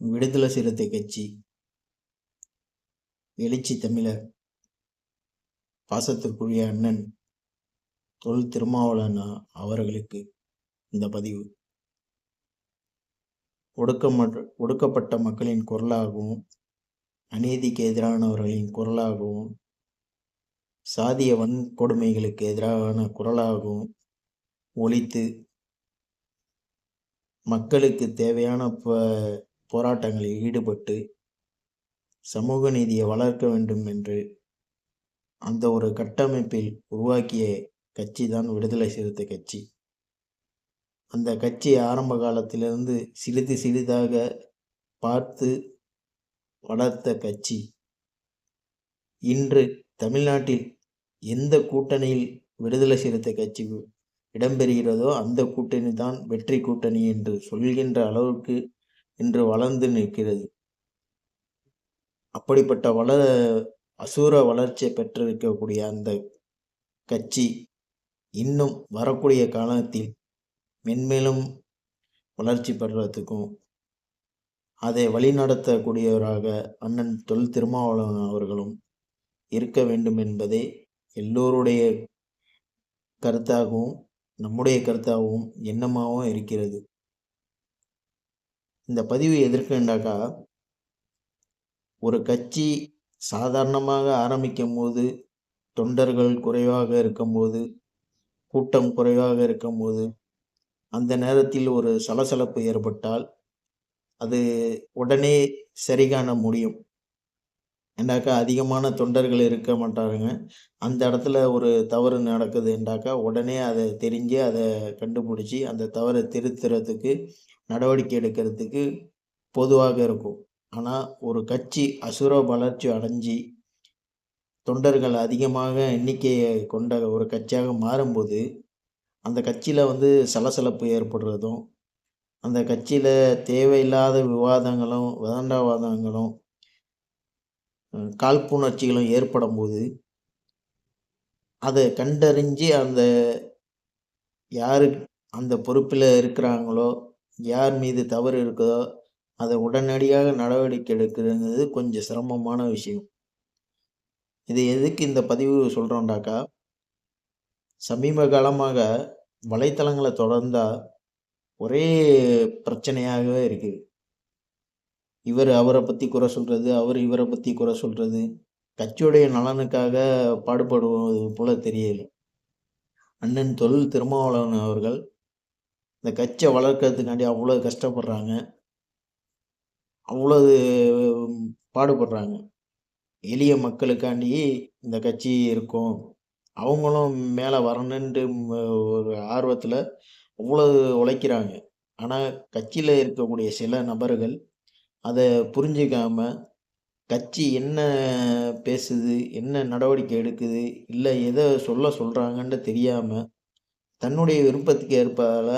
விடுதலை சிறுத்தை கட்சி, எழுச்சி தமிழர், பாசத்திற்குரிய அண்ணன் தொல் திருமாவளவன் அவர்களுக்கு இந்த பதிவு. ஒடுக்கப்பட்ட மக்களின் குரலாகவும், அநீதிக்கு எதிரானவர்களின் குரலாகவும், சாதிய வன்கொடுமைகளுக்கு எதிரான குரலாகவும் ஒலித்து மக்களுக்கு தேவையான போராட்டங்களில் ஈடுபட்டு சமூக நீதியை வளர்க்க வேண்டும் என்று அந்த ஒரு கட்டமைப்பில் உருவாக்கிய கட்சி தான் விடுதலை சிறுத்தை கட்சி. அந்த கட்சி ஆரம்ப காலத்திலிருந்து சிறிது சிறிதாக பார்த்து வளர்த்த கட்சி இன்று தமிழ்நாட்டில் எந்த கூட்டணியில் விடுதலை சிறுத்தை கட்சி இடம்பெறுகிறதோ அந்த கூட்டணி தான் வெற்றி கூட்டணி என்று சொல்கின்ற அளவுக்கு இன்று வளர்ந்து நிற்கிறது. அப்படிப்பட்ட அசூர வளர்ச்சியை பெற்றிருக்கக்கூடிய அந்த கட்சி இன்னும் வரக்கூடிய காலத்தில் மென்மேலும் வளர்ச்சி பெறுவதற்கும் அதை வழிநடத்தக்கூடியவராக அண்ணன் தொல் திருமாவளவன் அவர்களும் இருக்க வேண்டும் என்பதே எல்லோருடைய கருத்தாகவும் நம்முடைய கருத்தாகவும் எண்ணமாகவும் இருக்கிறது. இந்த பதிவு எதற்குண்டாக்கா, ஒரு கட்சி சாதாரணமாக ஆரம்பிக்கும் போது, தொண்டர்கள் குறைவாக இருக்கும்போது, கூட்டம் குறைவாக இருக்கும்போது, அந்த நேரத்தில் ஒரு சலசலப்பு ஏற்பட்டால் அது உடனே சரி காண முடியும். ஏண்டாக்கா அதிகமான தொண்டர்கள் இருக்க மாட்டாருங்க. அந்த இடத்துல ஒரு தவறு நடக்குதுண்டாக்கா உடனே அதை தெரிஞ்சு அதை கண்டுபிடிச்சி அந்த தவறை திருத்துறதுக்கு நடவடிக்கை எடுக்கிறதுக்கு பொதுவாக இருக்கும். ஆனால் ஒரு கட்சி அசுர வளர்ச்சி அடைஞ்சி தொண்டர்கள் அதிகமாக எண்ணிக்கையை கொண்ட ஒரு கட்சியாக மாறும்போது அந்த கட்சியில் சலசலப்பு ஏற்படுறதும், அந்த கட்சியில் தேவையில்லாத விவாதங்களும் வேண்டாவாதங்களும் காழ்ப்புணர்ச்சிகளும் ஏற்படும் போது அதை கண்டறிஞ்சு அந்த யாரு அந்த பொறுப்பில் இருக்கிறாங்களோ, யார் மீது தவறு இருக்குதோ அதை உடனடியாக நடவடிக்கை எடுக்கிறது கொஞ்சம் சிரமமான விஷயம். இது எதுக்கு இந்த பதிவு சொல்கிறோம்டாக்கா, சமீப காலமாக வலைத்தளங்களை தொடர்ந்தா ஒரே பிரச்சனையாகவே இருக்குது. இவர் அவரை பற்றி குறை சொல்கிறது, அவர் இவரை பற்றி குறை சொல்கிறது, கட்சியுடைய நலனுக்காக பாடுபடுவது போல தெரியல. அண்ணன் தொல் திருமாவளவன் அவர்கள் இந்த கட்சியை வளர்க்கறதுக்காண்டி அவ்வளோ கஷ்டப்படுறாங்க, அவ்வளவு பாடுபடுறாங்க. எளிய மக்களுக்காண்டி இந்த கட்சி இருக்கும், அவங்களும் மேலே வரணுன்ட்டு ஒரு ஆர்வத்தில் அவ்வளவு உழைக்கிறாங்க. ஆனால் கட்சியில் இருக்கக்கூடிய சில நபர்கள் அதை புரிஞ்சிக்காம கட்சி என்ன பேசுது, என்ன நடவடிக்கை எடுக்குது, இல்லை எதை சொல்கிறாங்கன்னு தெரியாமல் தன்னுடைய விருப்பத்துக்கு ஏற்பால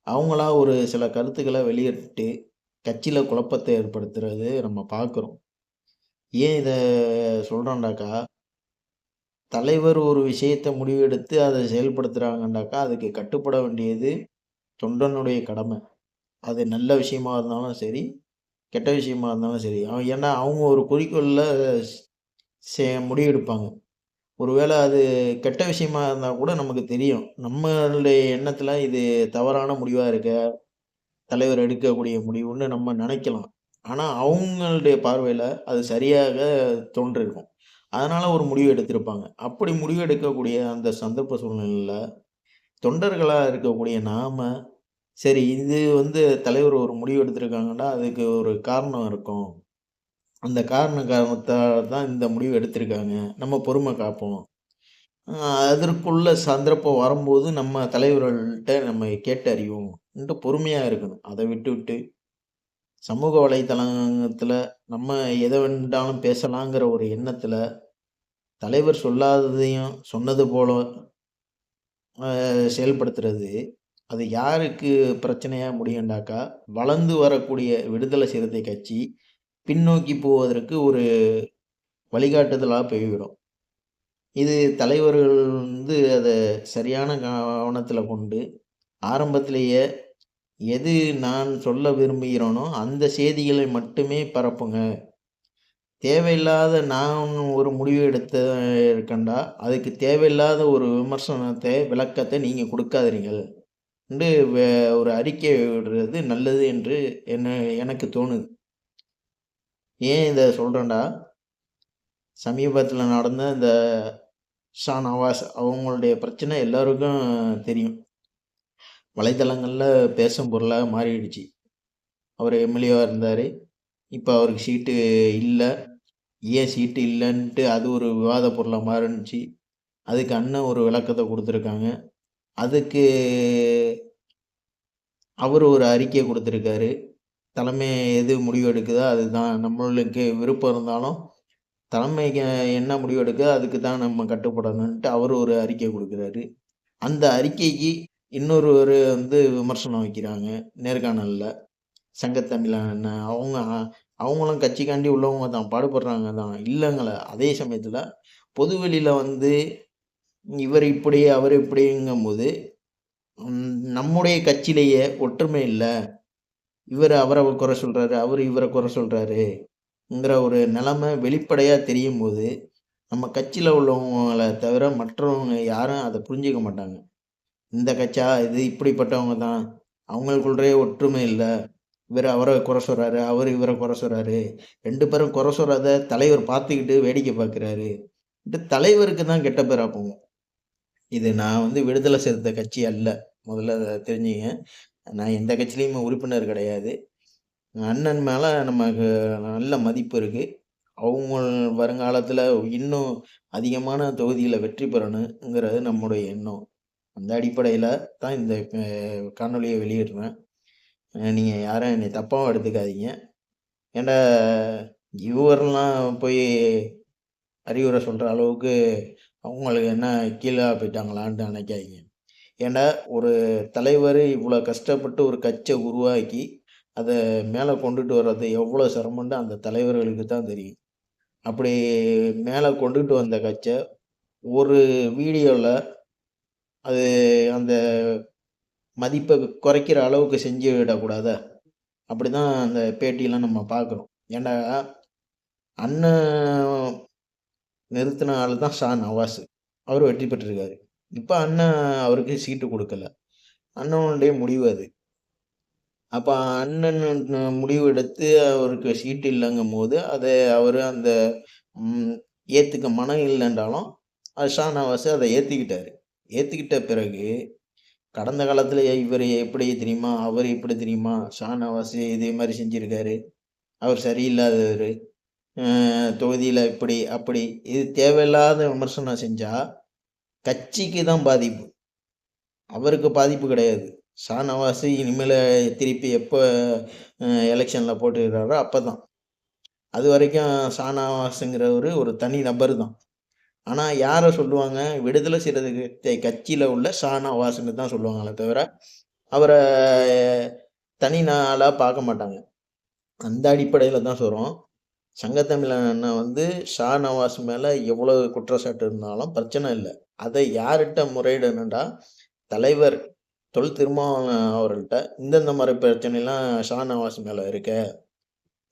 அவங்களா ஒரு சில கருத்துக்களை வெளியிட்டு கட்சியில் குழப்பத்தை ஏற்படுத்துறது நம்ம பார்க்குறோம். ஏன் இதை சொல்கிறோண்டாக்கா, தலைவர் ஒரு விஷயத்தை முடிவெடுத்து அதை செயல்படுத்துகிறாங்கண்டாக்கா அதுக்கு கட்டுப்பட வேண்டியது தொண்டனுடைய கடமை. அது நல்ல விஷயமா இருந்தாலும் சரி, கெட்ட விஷயமா இருந்தாலும் சரி. ஏன்னா அவங்க ஒரு குறிக்கோளில் முடிவெடுப்பாங்க. ஒருவேளை அது கெட்ட விஷயமா இருந்தால் கூட நமக்கு தெரியும், நம்மளுடைய எண்ணத்தில் இது தவறான முடிவாக இருக்க, தலைவர் எடுக்கக்கூடிய முடிவுன்னு நம்ம நினைக்கலாம். ஆனால் அவங்களுடைய பார்வையில் அது சரியாக தோன்றிருக்கும். அதனால் ஒரு முடிவு எடுத்திருப்பாங்க. அப்படி முடிவு எடுக்கக்கூடிய அந்த சந்தர்ப்ப சூழ்நிலையில் தொண்டர்களாக இருக்கக்கூடிய நாம், சரி இது தலைவர் ஒரு முடிவு எடுத்திருக்காங்கன்னா அதுக்கு ஒரு காரணம் இருக்கும், அந்த காரணத்தால் தான் இந்த முடிவு எடுத்திருக்காங்க, நம்ம பொறுமை காப்போம், அதற்குள்ள சந்தர்ப்பம் வரும்போது நம்ம தலைவர்கள்ட்ட நம்ம கேட்டு அறிவோம் என்று பொறுமையாக இருக்கணும். அதை விட்டு சமூக வலைத்தளத்தில் நம்ம எதை வேண்டாலும் பேசலாங்கிற ஒரு எண்ணத்தில் தலைவர் சொல்லாததையும் சொன்னது போல செயல்படுத்துறது, அது யாருக்கு பிரச்சனையாக முடியும்டாக்கா, வளர்ந்து வரக்கூடிய விடுதலை சிறுத்தை கட்சி பின்னோக்கி போவதற்கு ஒரு வழிகாட்டுதலாக போய்விடும். இது தலைவர்கள் அதை சரியான கவனத்தில் கொண்டு ஆரம்பத்திலேயே எது நான் சொல்ல விரும்புகிறேனோ, அந்த செய்திகளை மட்டுமே பரப்புங்க. தேவையில்லாத நான் ஒரு முடிவு இருக்கேன்டா, அதுக்கு தேவையில்லாத ஒரு விமர்சனத்தை, விளக்கத்தை நீங்க குடுக்காதீர்கள். என்று ஒரு அறிக்கை விடுறது நல்லது என்று எனக்கு தோணுது. ஏன் இத சொல்றேன்டா, சமீபத்தில நடந்த இந்த ஷாநவாஸ் அவங்களுடைய பிரச்சனை எல்லாருக்கும் தெரியும். வலைதளங்கள்ல பேசும் பொருளா மாறிடுச்சு. அவரு எம்எல்ஏவா இருந்தாரு. இப்ப அவருக்கு சீட்டு இல்ல. ஏன் சீட்டு இல்லன்ட்டு அது ஒரு விவாத பொருளா மாறுனுச்சு. அதுக்கு அண்ணன் ஒரு விளக்கத்த குடுத்துருக்காங்க. அதுக்கு அவரு ஒரு அறிக்கை குடுத்துருக்காரு. தலைமை எது முடிவு எடுக்குதோ அதுதான். நம்மளுக்கு விருப்பம் இருந்தாலும், தலைமைக்கு என்ன முடிவு எடுக்குதோ அதுக்கு தான் நம்ம கட்டுப்படணுன்ட்டு அவரு ஒரு அறிக்கை குடுக்குறாரு. அந்த அறிக்கைக்கு இன்னொருவரு விமர்சனம் வைக்கிறாங்க, நேர்காணல்ல. சங்கத்தமிழன் அண்ணன். அவங்களும் கட்சிக்காண்டி உள்ளவங்க தான், பாடுபடுறாங்க தான், இல்லங்கல. அதே சமயத்துல பொது வெளியில இவர் இப்படி, அவர் இப்படிங்கும்போது, நம்முடைய கட்சியிலேயே ஒற்றுமை இல்ல. இவரு அவர குறை சொல்றாரு, அவரு இவர குறை சொல்றாருங்கிற ஒரு நிலைமை வெளிப்படையா தெரியும்போது, நம்ம கட்சியில உள்ளவங்கள தவிர மற்றவங்க யாரும் அத புரிஞ்சுக்க மாட்டாங்க. இந்த கட்சியா இது இப்படிப்பட்டவங்க தான். அவங்களுக்குள்ளயே ஒற்றுமை இல்ல. இவரு அவர குறை சொல்றாரு, அவரு இவர குறை சொல்றாரு. 2 பேரும் குறை சொல்றத தலைவர் பார்த்துக்கிட்டு வேடிக்கை பார்க்கிறாரு. தலைவருக்கு தான் கெட்ட பேரா போகும். இது நான் விடுதலை சிறுத்தை கட்சி அல்ல. முதல்ல அத தெரிஞ்சுக்கங்க. நான் எந்த கட்சியிலயும் உறுப்பினர் கிடையாது. அண்ணன் மேல நமக்கு நல்ல மதிப்பு இருக்கு. அவங்க வருங்காலத்துல இன்னும் அதிகமான தொகுதியில வெற்றி பெறணுங்கிறது நம்முடைய எண்ணம். அந்த அடிப்படையில தான் இந்த காணொளிய வெளியிடுறேன். நீங்க யாரும் என்னை தப்பாவும் எடுத்துக்காதீங்க. ஏன்டா இவரெல்லாம் போய் அறிவுரை சொல்ற அளவுக்கு அவங்களுக்கு என்ன கீழா போயிட்டாங்களான்ட்டு நினைக்காதீங்க. ஏன்டா ஒரு தலைவர் இவ்வளோ கஷ்டப்பட்டு ஒரு கட்சிய உருவாக்கி, அத மேல கொண்டுட்டு வர்றது எவ்வளோ சிரமம்னு அந்த தலைவர்களுக்கு தான் தெரியும். அப்படி மேல கொண்டுட்டு வந்த கட்சிய ஒரு வீடியோல அது அந்த மதிப்ப குறைக்கிற அளவுக்கு செஞ்சு விடக்கூடாதா? அப்படிதான் அந்த பேட்டியெல்லாம் நம்ம பார்க்குறோம். ஏன்டா, அண்ணன் நிறுத்தின ஆளு தான் ஷா நவாஸ். அவரு வெற்றி பெற்றிருக்காரு. இப்ப அண்ணன் அவருக்கு சீட்டு குடுக்கல. அண்ணனுடைய முடிவு அது. அப்ப அண்ணன் முடிவு எடுத்து அவருக்கு சீட்டு இல்லங்கும்போது, அத அவரு அந்த ம் ஏத்துக்க மனம் இல்லன்றாலும், அது ஷா நவாஸ் அத ஏத்துக்கிட்டாரு. ஏத்துக்கிட்ட பிறகு, கடந்த காலத்துல இவரு எப்படி தெரியுமா? அவரு இப்படி தெரியுமா? ஷா நவாஸ் இதே மாரி செஞ்சிருக்காரு. அவர் சரியில்லாதவரு. தொகுதியில இப்படி, அப்படி. இது தேவையில்லாத விமர்சனம் செஞ்சா, கட்சிக்கு தான் பாதிப்பு. அவருக்கு பாதிப்பு கிடையாது. ஷாநவாஸ் இனிமேல திருப்பி எப்ப எலெக்ஷன்ல போட்டியிடுறாரோ அப்பதான். அதுவரைக்கும் ஷாநவாஸுங்கிறவரு ஒரு தனி நபர் தான். ஆனா யார சொல்லுவாங்க? விடுதலை சிறுத்தை கட்சியில உள்ள ஷாநவாஸ்ன்னு தான் சொல்லுவாங்களே தவிர, அவர தனி ஆளா பார்க்க மாட்டாங்க. அந்த அடிப்படையில தான் சொல்றோம். சங்கத்தமிழன் அண்ணன் ஷாநவாஸ் மேல எவ்வளவு குற்றச்சாட்டு இருந்தாலும் பிரச்சனை இல்ல. அதை யார்ட்ட முறையிடணும்டா, தலைவர் தொல் திருமாவளவன் அவர்கள்ட்ட இந்தந்த மாரி பிரச்சனைலாம் ஷாநவாஸ் மேல இருக்க.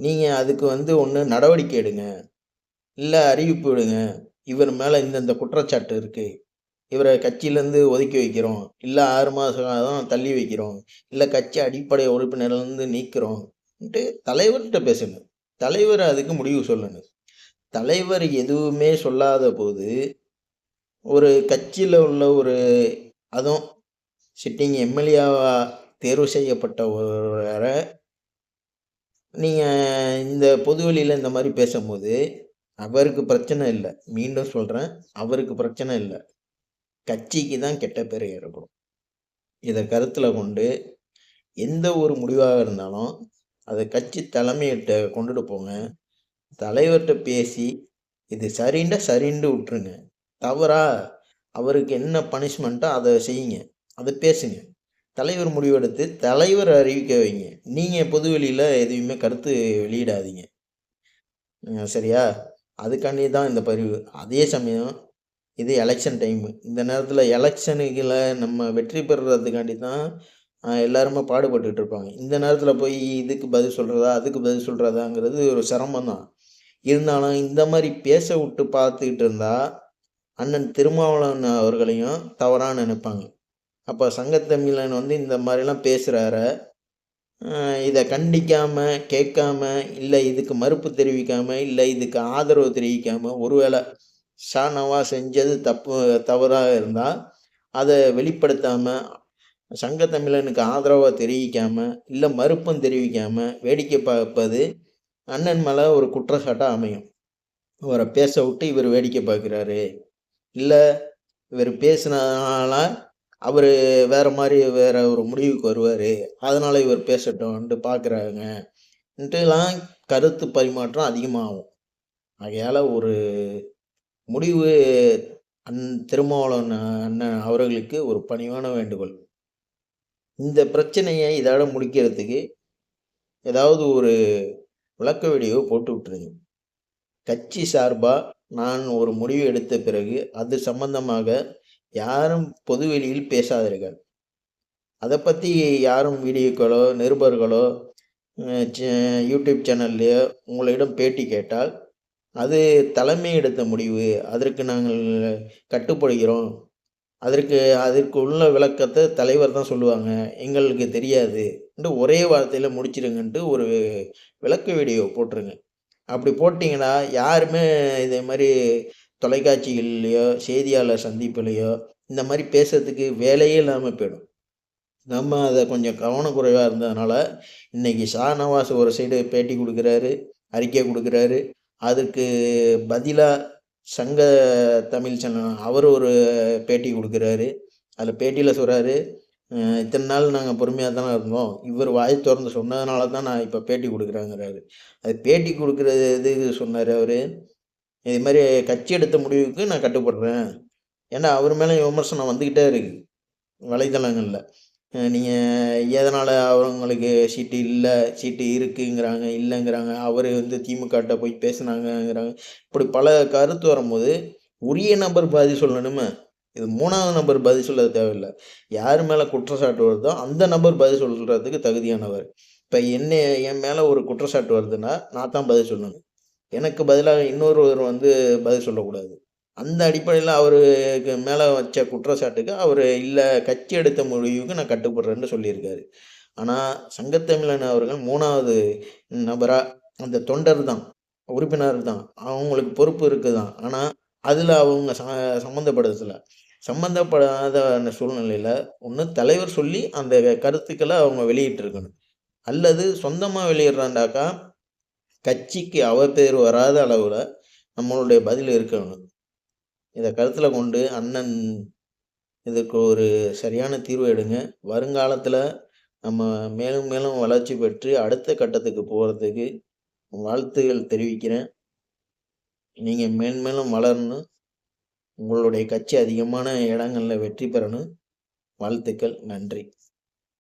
நீங்க அதுக்கு ஒண்ணு நடவடிக்கை எடுங்க. இல்ல அறிவிப்பு விடுங்க. இவர் மேல இந்தந்த குற்றச்சாட்டு இருக்கு. இவர கட்சியிலேருந்து ஒதுக்கி வைக்கிறோம். இல்ல 6 மாச காலம் தள்ளி வைக்கிறோம். இல்ல கட்சி அடிப்படை உறுப்பினர்லேருந்து நீக்குறோம்ன்ட்டு தலைவர்ட்ட பேசுங்க. தலைவர் அதுக்கு முடிவு சொல்லணும். தலைவர் எதுவுமே சொல்லாத போது, ஒரு கட்சியில உள்ள அதுவும் சிட்டிங் எம்எல்ஏவா தேர்வு செய்யப்பட்ட ஒருவர நீங்க இந்த பொதுவெளியில இந்த மாரி பேசும்போது, அவருக்கு பிரச்சனை இல்ல. மீண்டும் சொல்றேன், அவருக்கு பிரச்சனை இல்ல. கட்சிக்கு தான் கெட்ட பேரு ஏற்படும். இத கருத்துல கொண்டு, எந்த ஒரு முடிவாக இருந்தாலும், அத கட்சி தலைமையிட்ட கொண்டுட்டு போங்க. தலைவர்ட்ட பேசி, இது சரின்னா சரின்ட்டு விட்டுருங்க. தவறா, அவருக்கு என்ன பனிஷ்மெண்ட்டோ அத செய்யுங்க. அத பேசுங்க. தலைவர் முடிவெடுத்து, தலைவர் அறிவிக்க வைங்க. நீங்க பொதுவெளியில எதையுமே கருத்து வெளியிடாதீங்க. சரியா? அதுக்காண்டி தான் இந்த பதிவு. அதே சமயம் இது எலக்ஷன் டைமு. இந்த நேரத்தில எலக்ஷனுக்குள்ள நம்ம வெற்றி பெறுறதுக்காண்டி தான் எல்லாருமே பாடுபட்டுட்டு இருப்பாங்க. இந்த நேரத்துல போய் இதுக்கு பதில் சொல்றதா, அதுக்கு பதில் சொல்றதாங்கிறது ஒரு சிரமம் தான். இருந்தாலும் இந்த மாரி பேச விட்டு பார்த்துக்கிட்டு இருந்தா, அண்ணன் திருமாவளவன் அவர்களையும் தவறா நினைப்பாங்க. அப்ப சங்கத்தமிழன் வந்து இந்த மாரிலாம் பேசுறாரே, இத கண்டிக்காம, கேட்காம, இல்ல இதுக்கு மறுப்பு தெரிவிக்காம, இல்ல இதுக்கு ஆதரவு தெரிவிக்காம, ஒருவேள ஷானவாஸ் செஞ்சது தவறா இருந்தா, அத வெளிப்படுத்தாம, சங்கத்தமிழனுக்கு ஆதரவா தெரிவிக்காம, இல்ல மறுப்பும் தெரிவிக்காம, வேடிக்கை பார்ப்பது அண்ணன் மேல ஒரு குற்றச்சாட்டா அமையும். இவர பேச விட்டு இவரு வேடிக்கை பார்க்கிறாரு. இல்ல இவரு பேசுனதுனால அவரு வேற ஒரு முடிவுக்கு வருவாரு. அதனால இவர் பேசட்டும்ன்ட்டு பார்க்குறாங்கன்ட்டுலாம் கருத்து பரிமாற்றம் அதிகமாகும். ஆகையால ஒரு முடிவு திருமாவளவன் அண்ணன் அவர்களுக்கு ஒரு பணிவான வேண்டுகோள். இந்த பிரச்சனைய இதோட முடிக்கிறதுக்கு ஏதாவது ஒரு விளக்க வீடியோ போட்டு விட்டுருங்க. கட்சி சார்பா நான் ஒரு முடிவு எடுத்த பிறகு அது சம்பந்தமாக யாரும் பொதுவெளியில் பேசாதீர்கள். அதை பற்றி யாரும் வீடியோக்களோ நிருபர்களோ யூடியூப் சேனல்லையோ உங்களிடம் பேட்டி கேட்டால் அது தலைமை எடுத்த முடிவு, அதற்கு நாங்கள் கட்டுப்படுகிறோம், அதற்கு உள்ள விளக்கத்தை தலைவர் தான் சொல்லுவாங்க, எங்களுக்கு தெரியாது ஒரே வார்த்தையில் முடிச்சிடுங்கன்ட்டு ஒரு விளக்க வீடியோ போட்டுருங்க. அப்படி போட்டிங்கன்னா யாருமே இதே மாதிரி தொலைக்காட்சிகள்லையோ செய்தியாளர் சந்திப்புலையோ இந்த மாதிரி பேசுறதுக்கு வேலையே இல்லாமல் போயிடும். நம்ம அதை கொஞ்சம் கவனக்குறைவாக இருந்ததுனால இன்னைக்கு ஷானவாஸ் ஒரு சைடு பேட்டி கொடுக்குறாரு, அறிக்கை கொடுக்குறாரு. அதுக்கு பதிலாக சங்க தமிழ் சேனல் அவர் ஒரு பேட்டி கொடுக்குறாரு. அதில் பேட்டியில் சொல்கிறாரு, இத்தனை நாள் நாங்கள் பொறுமையாக தானே இருந்தோம், இவர் வாய் திறந்து சொன்னதுனால தான் நான் இப்போ பேட்டி கொடுக்குறேங்கிறாரு. அது பேட்டி கொடுக்குறது எதுக்கு சொன்னார் அவர்? இது மாதிரி கட்சி எடுத்த முடிவுக்கு நான் கட்டுப்படுறேன். ஏன்னா அவர் மேலே விமர்சனம் வந்துக்கிட்டே இருக்குது வலைதளங்களில். நீங்கள் எதனால் அவங்களுக்கு சீட்டு இல்லை, சீட்டு இருக்குங்கிறாங்க, இல்லைங்கிறாங்க, அவர் வந்து திமுகட்ட போய் பேசுனாங்கங்கிறாங்க. இப்படி பல கருத்து வரும்போது உரிய நபர் பதில் சொல்லணுமே. இது 3வது நபர் பதில் சொல்ல தேவையில்லை. யார் மேலே குற்றச்சாட்டு வருதோ அந்த நபர் பதில் சொல்கிறதுக்கு தகுதியானவர். இப்போ என் மேலே ஒரு குற்றச்சாட்டு வருதுன்னா நான் தான் பதில் சொல்லணும். எனக்கு பதிலாக இன்னொருவர் வந்து பதில் சொல்லக்கூடாது. அந்த அடிப்படையில் அவருக்கு மேலே வச்ச குற்றச்சாட்டுக்கு அவர் இல்லை, கட்சி எடுத்த முடிவுக்கு நான் கட்டுப்படுறேன்னு சொல்லியிருக்காரு. ஆனால் சங்கத்தமிழன் அவர்கள் 3வது நபராக அந்த தொண்டர் தான், உறுப்பினர் தான், அவங்களுக்கு பொறுப்பு இருக்குது தான். ஆனால் அதில் அவங்க சம்மந்தப்படாத அந்த சூழ்நிலையில் ஒன்று தலைவர் சொல்லி அந்த கருத்துக்களை அவங்க வெளியிட்டிருக்கணும். அல்லது சொந்தமாக வெளியிடுறாண்டாக்கா கட்சிக்கு அவப்பேர் வராத அளவில் நம்மளுடைய பதில் இருக்கணும். இதை கருத்தில் கொண்டு அண்ணன் இதுக்கு ஒரு சரியான தீர்வு எடுங்க. வருங்காலத்தில் நம்ம மேலும் மேலும் வளர்ச்சி பெற்று அடுத்த கட்டத்துக்கு போகிறதுக்கு வாழ்த்துகள் தெரிவிக்கிறேன். நீங்கள் மேன்மேலும் வளரணும், உங்களுடைய கட்சி அதிகமான இடங்களில் வெற்றி பெறணும். வாழ்த்துக்கள். நன்றி.